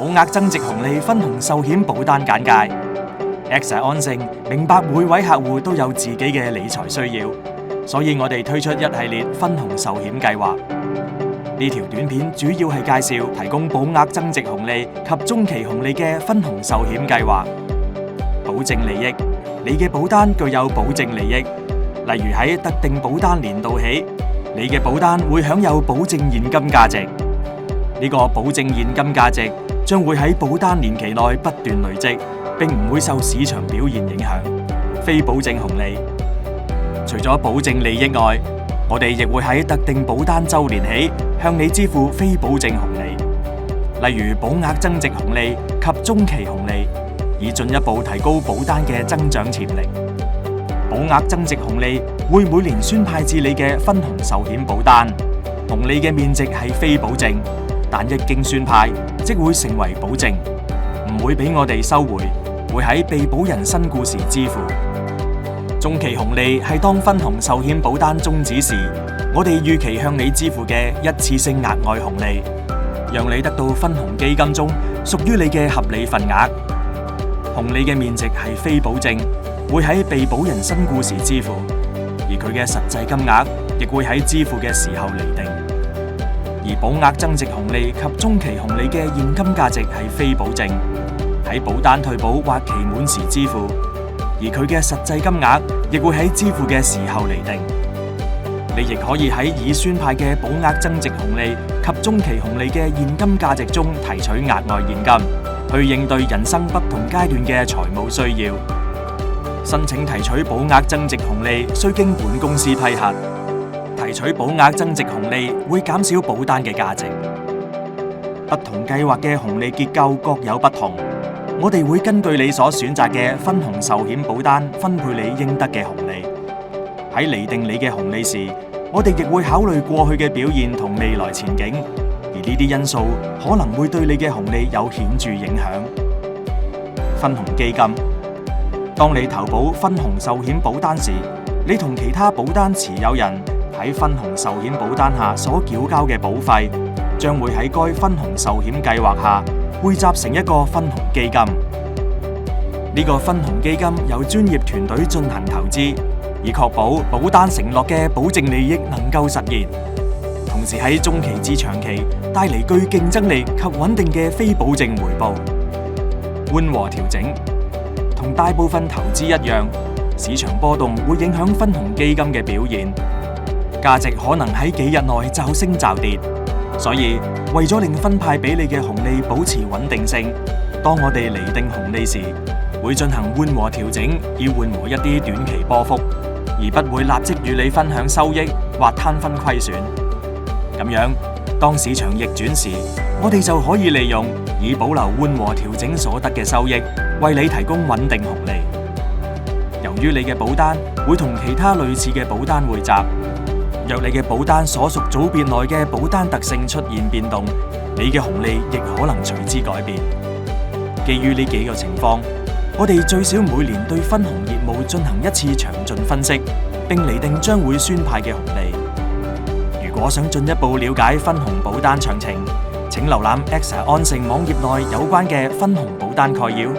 保額增值紅利分紅壽險保單簡介。AXA 安盛明白每位客戶都有自己嘅理財需要，所以我哋推出一系列分紅壽險計劃。呢條短片主要係介紹提供保額增值紅利及中期紅利嘅分紅壽險計劃。保證利益，你嘅保單具有保證利益，例如喺特定保單年度起，你嘅保單會享有保證現金價值。呢個保證現金價值將會喺保單年期內不斷累積，並唔會受市場表現影響。非保證紅利，除咗保證利益外，我哋亦會喺特定保單週年起向你支付非保證紅利，例如保額增值紅利及中期紅利，以進一步提高保單嘅增長潛力。保額增值紅利會每年宣派至你嘅分紅壽險保單，紅利嘅面值係非保證，但一經宣派即會成為保證，唔會俾我哋收回，會喺被保人身故時支付。中期紅利係當分紅壽險保單終止時，我哋預期向你支付嘅一次性額外紅利，讓你得到分紅基金中屬於你嘅合理份額。紅利嘅面值係非保證，會喺被保人身故時支付，而佢嘅實際金額亦會喺支付嘅時候釐定。而保額增值紅利及中期紅利嘅現金價值係非保證，喺保單退保或期滿時支付，而佢嘅實際金額亦會喺支付嘅時候釐定。你亦可以喺已宣派嘅保額增值紅利及中期紅利嘅現金價值中提取額外現金，去應對人生不同階段嘅財務需要。申請提取保額增值紅利需經本公司批核。提取保額增值紅利會減少保單嘅價值。不同計劃嘅紅利結構各有不同，我哋會根據你所選擇嘅分紅壽險保單分配你應得嘅紅利。喺釐定你嘅紅利時，我哋亦會考慮過去嘅表現同未來前景，而呢啲因素可能會對你嘅紅利有顯著影響。分紅基金，當你投保分紅壽險保單時，你同其他保單持有人喺分紅壽險保單下所繳交嘅保費，將會喺該分紅壽險計劃下匯集成一個分紅基金。呢個分紅基金由專業團隊進行投資，以確保保單承諾嘅保證利益能夠實現，同時喺中期至長期帶嚟具競爭力及穩定嘅非保證回報。緩和調整，同大部分投資一樣，市場波動會影響分紅基金嘅表現，價值可能喺幾日內驟升驟跌，所以為咗令分派俾你嘅紅利保持穩定性，當我哋釐定紅利時，會進行緩和調整，以緩和一啲短期波幅，而不會立即與你分享收益或攤分虧損。咁樣，當市場逆轉時，我哋就可以利用以保留緩和調整所得嘅收益，為你提供穩定紅利。由於你嘅保單會同其他類似嘅保單匯集，若你嘅保單所屬組別內嘅保單特性出現變動，你嘅紅利亦可能隨之改變。基於呢幾個情況，我哋最少每年對分紅業務進行一次詳盡分析，並釐定將會宣派嘅紅利。如果想進一步了解分紅保單詳情，請瀏覽AXA安盛網頁內有關嘅分紅保單概要。